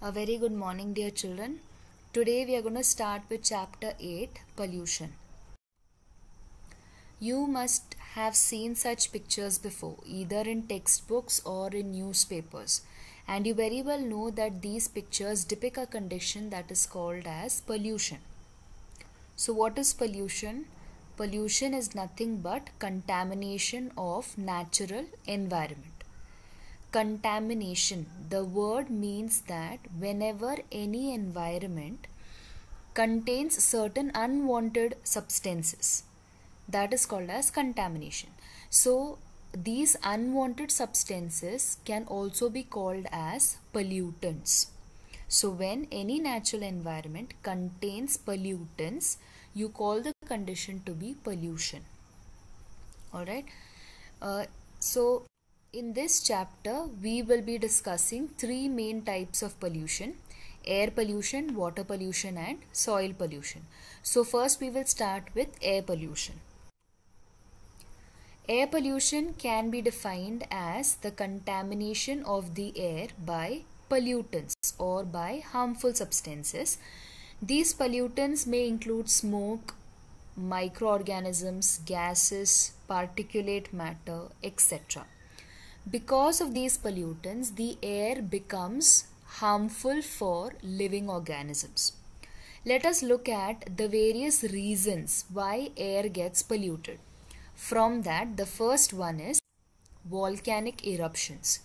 A very good morning, dear children. Today we are going to start with chapter 8, pollution. You must have seen such pictures before, either in textbooks or in newspapers. And you very well know that these pictures depict a condition that is called as pollution. So what is pollution? Pollution is nothing but contamination of natural environment. Contamination, the word means that whenever any environment contains certain unwanted substances, that is called as contamination. So these unwanted substances can also be called as pollutants. So when any natural environment contains pollutants, you call the condition to be pollution. Alright. So in this chapter, we will be discussing three main types of pollution: air pollution, water pollution and soil pollution. So first we will start with air pollution. Air pollution can be defined as the contamination of the air by pollutants or by harmful substances. These pollutants may include smoke, microorganisms, gases, particulate matter, etc. Because of these pollutants, the air becomes harmful for living organisms. Let us look at the various reasons why air gets polluted. From that, the first one is volcanic eruptions.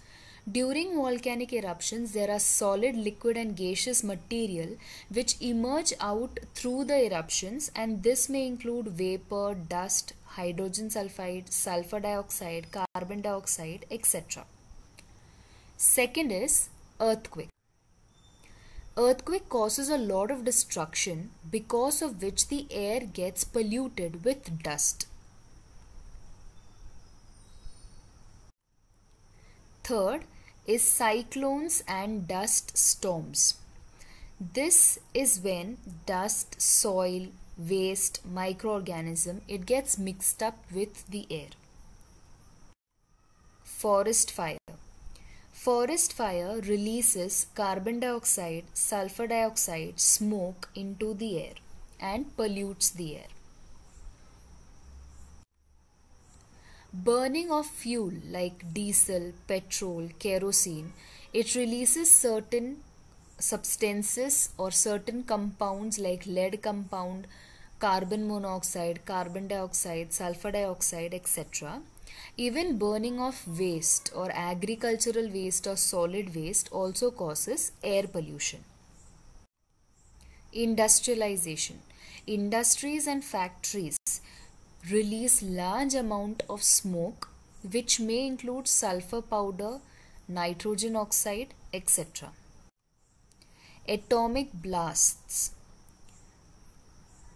During volcanic eruptions, there are solid, liquid and gaseous material which emerge out through the eruptions, and this may include vapor, dust, hydrogen sulfide, sulfur dioxide, carbon dioxide, etc. Second is earthquake. Earthquake causes a lot of destruction, because of which the air gets polluted with dust. Third is cyclones and dust storms. This is when dust, soil, waste, microorganism, it gets mixed up with the air. Forest fire. Forest fire releases carbon dioxide, sulfur dioxide, smoke into the air and pollutes the air. Burning of fuel like diesel, petrol, kerosene, it releases certain substances or certain compounds like lead compound, carbon monoxide, carbon dioxide, sulfur dioxide, etc. Even burning of waste or agricultural waste or solid waste also causes air pollution. Industrialization. Industries and factories release large amount of smoke which may include sulfur powder, nitrogen oxide, etc. Atomic blasts.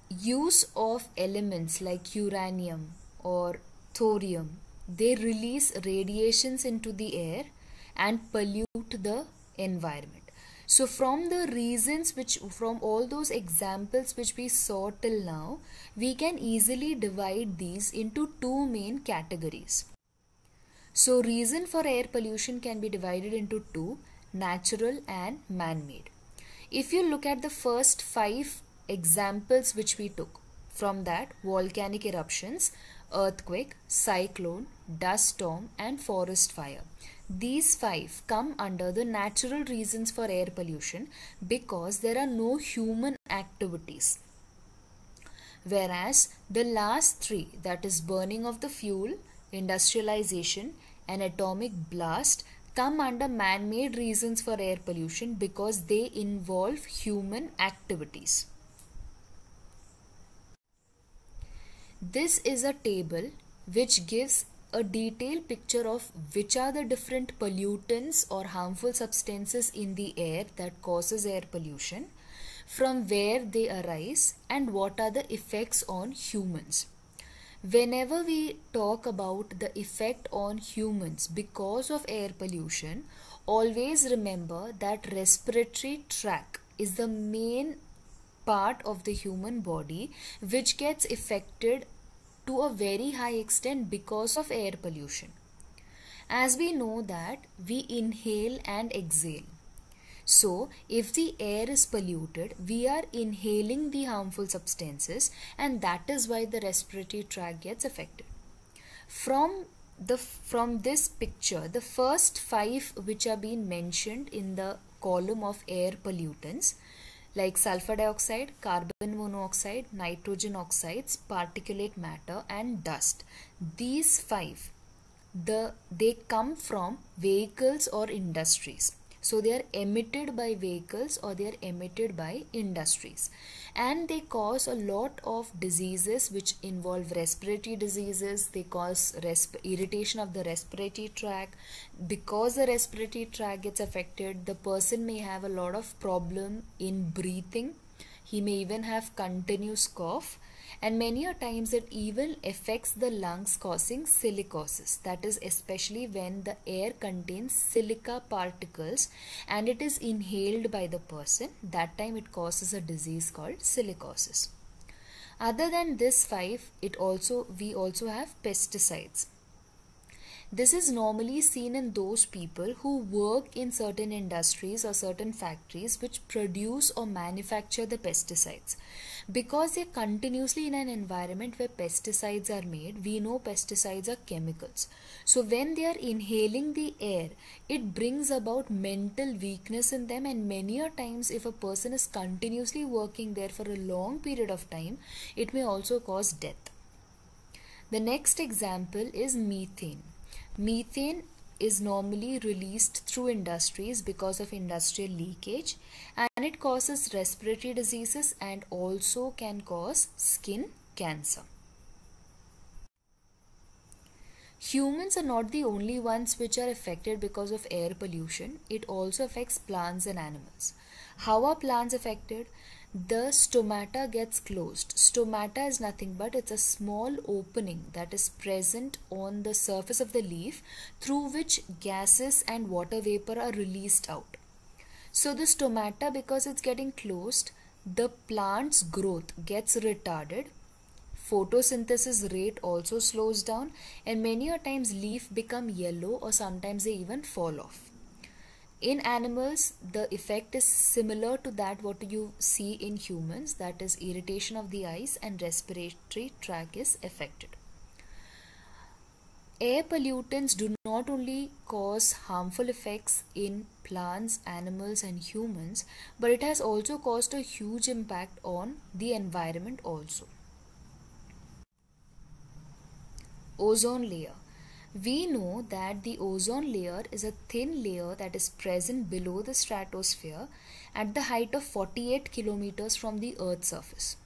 Use of elements like uranium or thorium, they release radiations into the air and pollute the environment. So from the reasons from all those examples which we saw till now, we can easily divide these into two main categories. So reason for air pollution can be divided into two: natural and man-made. If you look at the first 5 examples which we took, from that volcanic eruptions, earthquake, cyclone, dust storm and forest fire. These 5 come under the natural reasons for air pollution because there are no human activities. Whereas the last 3, that is burning of the fuel, industrialization and atomic blast, come under man-made reasons for air pollution because they involve human activities. This is a table which gives a detailed picture of which are the different pollutants or harmful substances in the air that causes air pollution, from where they arise and what are the effects on humans. Whenever we talk about the effect on humans because of air pollution, always remember that respiratory tract is the main part of the human body which gets affected to a very high extent because of air pollution. As we know that we inhale and exhale. So, if the air is polluted, we are inhaling the harmful substances, and that is why the respiratory tract gets affected. From this picture, the first five which are being mentioned in the column of air pollutants, like sulfur dioxide, carbon monoxide, nitrogen oxides, particulate matter, and dust. These five, they come from vehicles or industries. So they are emitted by vehicles or they are emitted by industries, and they cause a lot of diseases which involve respiratory diseases. They cause irritation of the respiratory tract. Because the respiratory tract gets affected, the person may have a lot of problem in breathing. He may even have continuous cough, and many a times it even affects the lungs, causing silicosis. That is especially when the air contains silica particles and it is inhaled by the person. That time it causes a disease called silicosis. Other than this five, we also have pesticides. This is normally seen in those people who work in certain industries or certain factories which produce or manufacture the pesticides. Because they are continuously in an environment where pesticides are made, we know pesticides are chemicals. So when they are inhaling the air, it brings about mental weakness in them, and many a times if a person is continuously working there for a long period of time, it may also cause death. The next example is methane. Methane is normally released through industries because of industrial leakage, and it causes respiratory diseases and also can cause skin cancer. Humans are not the only ones which are affected because of air pollution. It also affects plants and animals. How are plants affected? The stomata gets closed. Stomata is nothing but it's a small opening that is present on the surface of the leaf through which gases and water vapor are released out. So the stomata, because it's getting closed, the plant's growth gets retarded. Photosynthesis rate also slows down, and many a times leaf become yellow or sometimes they even fall off. In animals, the effect is similar to that what you see in humans, that is irritation of the eyes and respiratory tract is affected. Air pollutants do not only cause harmful effects in plants, animals and humans, but it has also caused a huge impact on the environment also. Ozone layer. We know that the ozone layer is a thin layer that is present below the stratosphere at the height of 48 kilometers from the Earth's surface.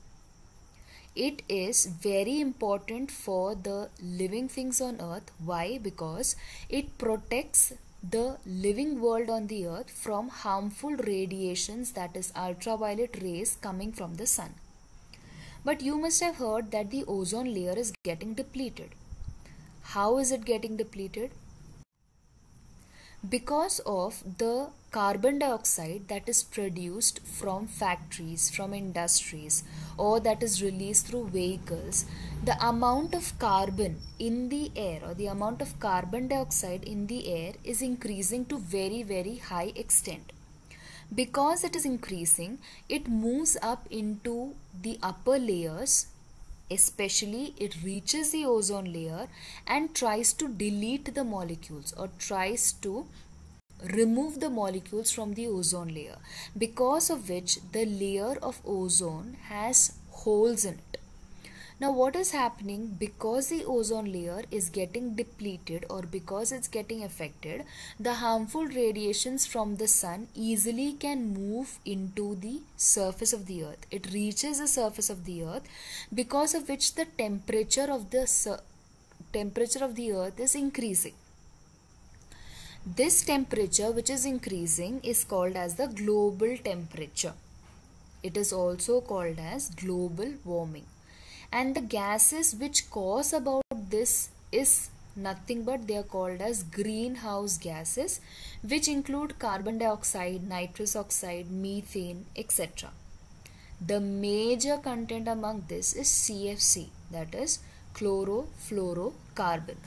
It is very important for the living things on Earth. Why? Because it protects the living world on the Earth from harmful radiations, that is ultraviolet rays coming from the sun. But you must have heard that the ozone layer is getting depleted. How is it getting depleted? Because of the carbon dioxide that is produced from factories, from industries, or that is released through vehicles, the amount of carbon in the air or the amount of carbon dioxide in the air is increasing to very, very high extent. Because it is increasing, it moves up into the upper layers. Especially it reaches the ozone layer and tries to delete the molecules or tries to remove the molecules from the ozone layer, because of which the layer of ozone has holes in it. Now what is happening? Because the ozone layer is getting depleted or because it's getting affected, the harmful radiations from the sun easily can move into the surface of the earth. It reaches the surface of the earth, because of which the temperature of the earth is increasing. This temperature which is increasing is called as the global temperature. It is also called as global warming. And the gases which cause about this is nothing but they are called as greenhouse gases, which include carbon dioxide, nitrous oxide, methane, etc. The major content among this is CFC, that is chlorofluorocarbon.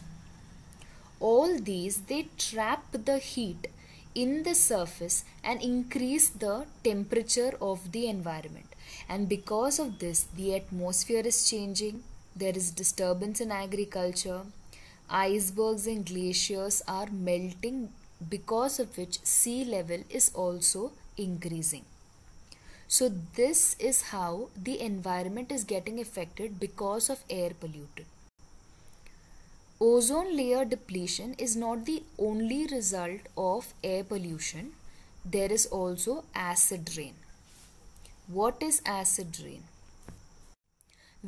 All these, they trap the heat in the surface and increase the temperature of the environment. And because of this, the atmosphere is changing, there is disturbance in agriculture, icebergs and glaciers are melting, because of which sea level is also increasing. So this is how the environment is getting affected because of air pollution. Ozone layer depletion is not the only result of air pollution. There is also acid rain. What is acid rain?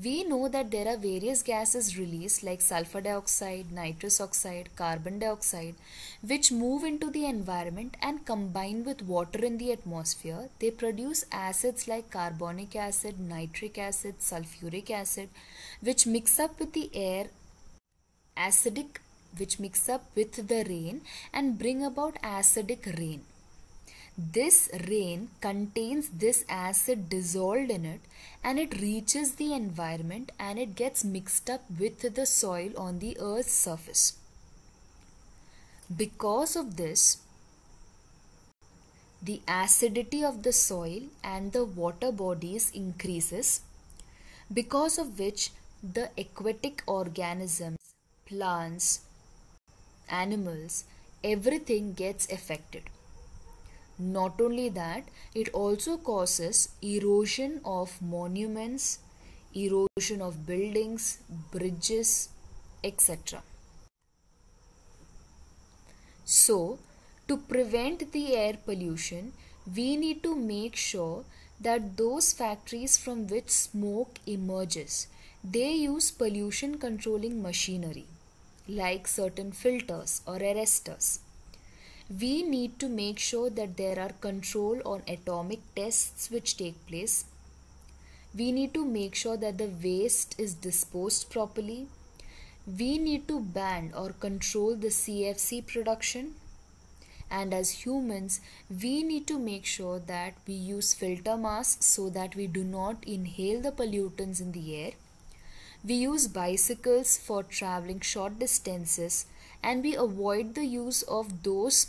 We know that there are various gases released like sulfur dioxide, nitrous oxide, carbon dioxide, which move into the environment and combine with water in the atmosphere. They produce acids like carbonic acid, nitric acid, sulfuric acid, which mix up with the air, which mix up with the rain and bring about acidic rain. This rain contains this acid dissolved in it, and it reaches the environment and it gets mixed up with the soil on the earth's surface. Because of this, the acidity of the soil and the water bodies increases, because of which the aquatic organisms, plants, animals, everything gets affected. Not only that, it also causes erosion of monuments, erosion of buildings, bridges, etc. So, to prevent the air pollution, we need to make sure that those factories from which smoke emerges, they use pollution controlling machinery like certain filters or arresters. We need to make sure that there are control on atomic tests which take place. We need to make sure that the waste is disposed properly. We need to ban or control the CFC production. And as humans, we need to make sure that we use filter masks so that we do not inhale the pollutants in the air. We use bicycles for traveling short distances, and we avoid the use of those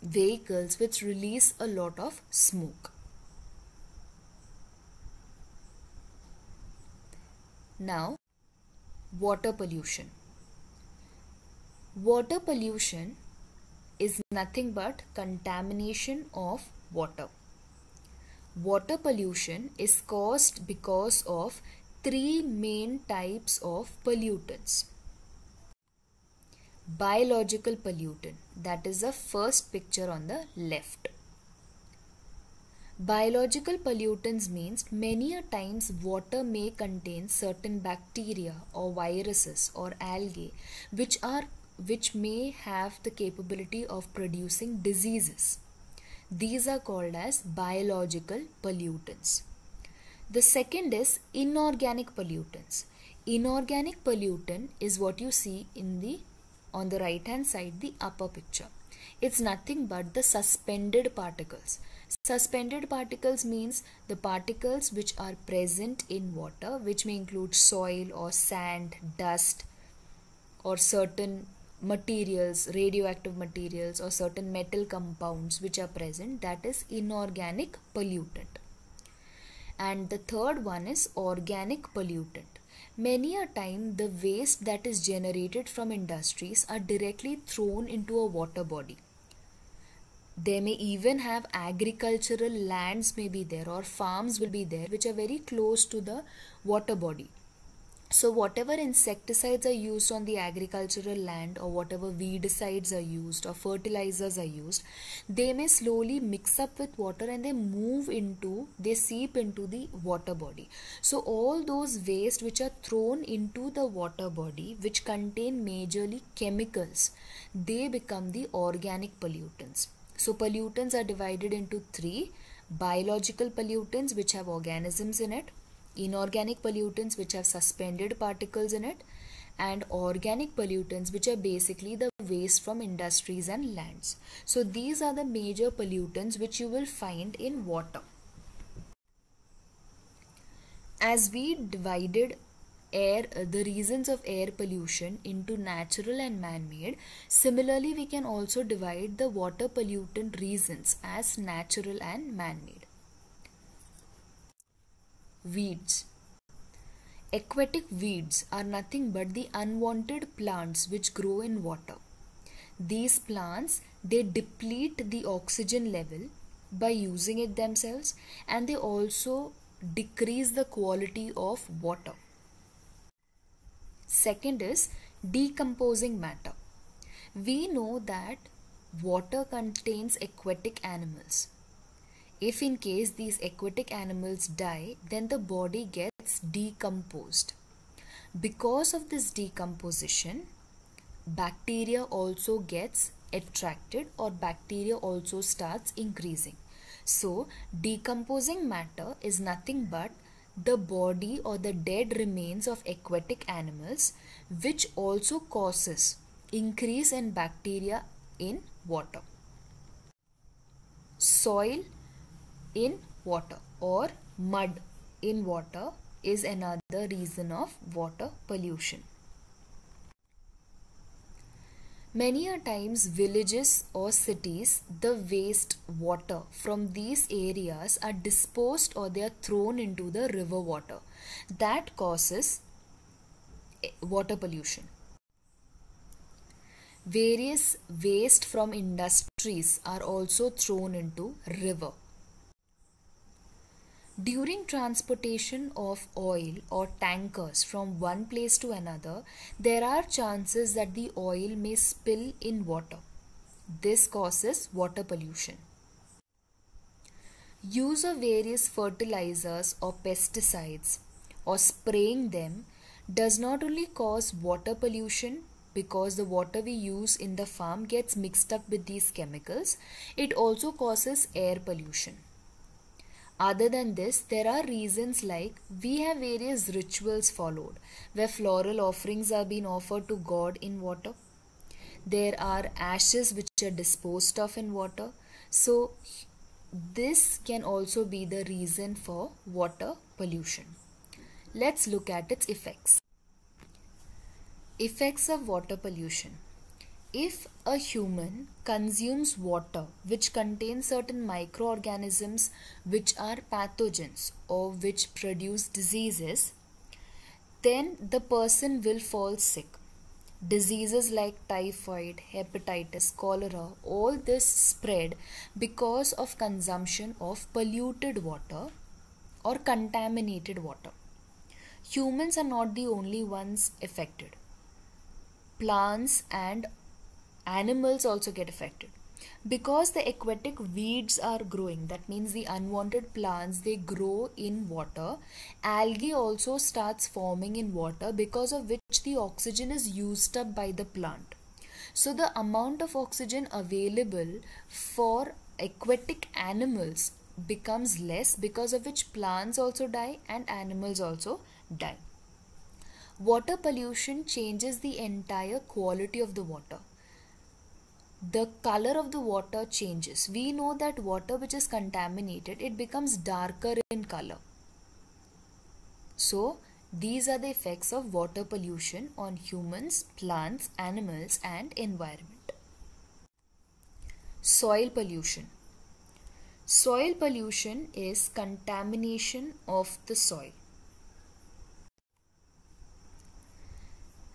vehicles which release a lot of smoke. Now, water pollution. Water pollution is nothing but contamination of water. Water pollution is caused because of three main types of pollutants. Biological pollutant, that is the first picture on the left. Biological pollutants means many a times water may contain certain bacteria or viruses or algae which may have the capability of producing diseases. These are called as biological pollutants. The second is inorganic pollutants. Inorganic pollutant is what you see on the right hand side, the upper picture. It's nothing but the suspended particles. Suspended particles means the particles which are present in water, which may include soil or sand, dust, or certain materials, radioactive materials, or certain metal compounds which are present. That is inorganic pollutant. And the third one is organic pollutant. Many a time the waste that is generated from industries are directly thrown into a water body. They may even have agricultural lands may be there, or farms will be there which are very close to the water body. So whatever insecticides are used on the agricultural land, or whatever weedicides are used or fertilizers are used, they may slowly mix up with water and they seep into the water body. So all those waste which are thrown into the water body, which contain majorly chemicals, they become the organic pollutants. So pollutants are divided into three: biological pollutants which have organisms in it, inorganic pollutants which have suspended particles in it, and organic pollutants which are basically the waste from industries and lands. So these are the major pollutants which you will find in water. As we divided the reasons of air pollution into natural and man-made, similarly we can also divide the water pollutant reasons as natural and man-made. Weeds. Aquatic weeds are nothing but the unwanted plants which grow in water. These plants, they deplete the oxygen level by using it themselves, and they also decrease the quality of water. Second is decomposing matter. We know that water contains aquatic animals. If in case these aquatic animals die, then the body gets decomposed. Because of this decomposition, bacteria also gets attracted, or bacteria also starts increasing. So decomposing matter is nothing but the body or the dead remains of aquatic animals, which also causes increase in bacteria in water. Soil in water or mud in water is another reason of water pollution. Many a times villages or cities, the waste water from these areas are disposed or they are thrown into the river water. That causes water pollution. Various waste from industries are also thrown into river. During transportation of oil or tankers from one place to another, there are chances that the oil may spill in water. This causes water pollution. Use of various fertilizers or pesticides or spraying them does not only cause water pollution because the water we use in the farm gets mixed up with these chemicals, it also causes air pollution. Other than this, there are reasons like we have various rituals followed where floral offerings are being offered to God in water. There are ashes which are disposed of in water. So this can also be the reason for water pollution. Let's look at its effects. Effects of water pollution. If a human consumes water which contains certain microorganisms which are pathogens or which produce diseases, then the person will fall sick. Diseases like typhoid, hepatitis, cholera, all this spread because of consumption of polluted water or contaminated water. Humans are not the only ones affected. Plants and animals also get affected because the aquatic weeds are growing. That means the unwanted plants, they grow in water. Algae also starts forming in water because of which the oxygen is used up by the plant. So the amount of oxygen available for aquatic animals becomes less, because of which plants also die and animals also die. Water pollution changes the entire quality of the water. The color of the water changes. We know that water which is contaminated, it becomes darker in color. So these are the effects of water pollution on humans, plants, animals and environment. Soil pollution. Soil pollution is contamination of the soil.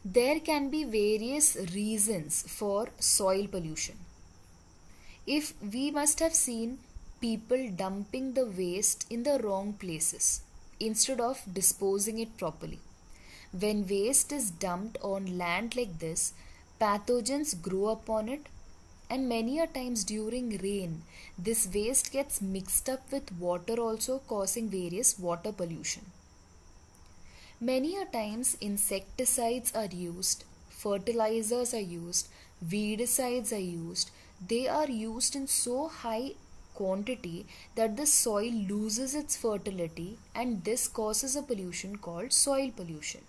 There can be various reasons for soil pollution. If we must have seen people dumping the waste in the wrong places instead of disposing it properly. When waste is dumped on land like this, pathogens grow upon it, and many a times during rain, this waste gets mixed up with water also, causing various water pollution. Many a times insecticides are used, fertilizers are used, weedicides are used. They are used in so high quantity that the soil loses its fertility, and this causes a pollution called soil pollution.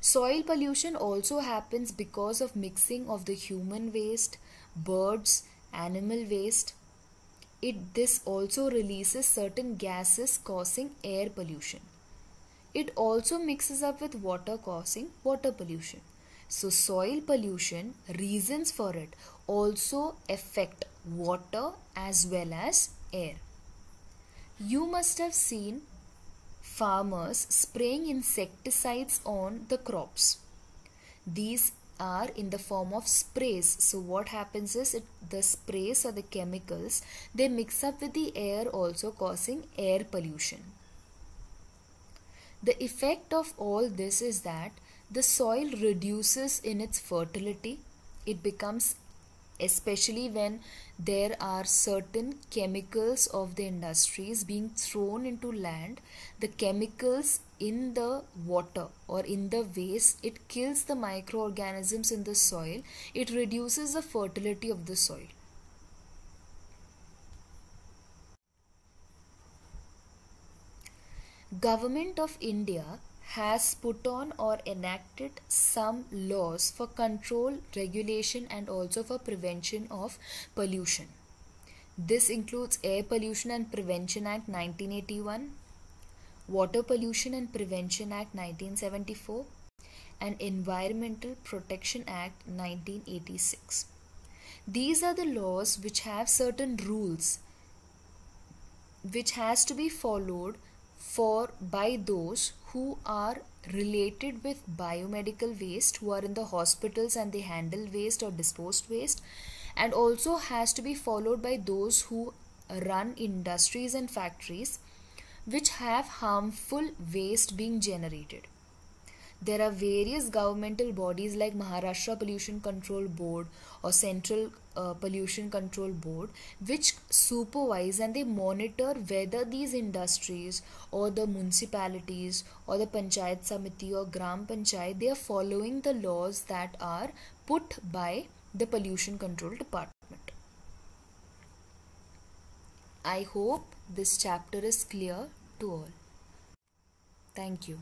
Soil pollution also happens because of mixing of the human waste, birds, animal waste. This also releases certain gases causing air pollution. It also mixes up with water, causing water pollution. So soil pollution, reasons for it also affect water as well as air. You must have seen farmers spraying insecticides on the crops. These are in the form of sprays. So what happens is the sprays or the chemicals, they mix up with the air, also causing air pollution. The effect of all this is that the soil reduces in its fertility. It becomes, especially when there are certain chemicals of the industries being thrown into land, the chemicals in the water or in the waste, it kills the microorganisms in the soil. It reduces the fertility of the soil. Government of India has put on or enacted some laws for control, regulation and also for prevention of pollution. This includes Air Pollution and Prevention Act 1981, Water Pollution and Prevention Act 1974 and Environmental Protection Act 1986. These are the laws which have certain rules which has to be followed by those who are related with biomedical waste, who are in the hospitals and they handle waste or disposed waste, and also has to be followed by those who run industries and factories which have harmful waste being generated. There are various governmental bodies like Maharashtra Pollution Control Board or Central Pollution Control Board which supervise and they monitor whether these industries or the municipalities or the Panchayat Samiti or Gram Panchayat, they are following the laws that are put by the Pollution Control Department. I hope this chapter is clear to all. Thank you.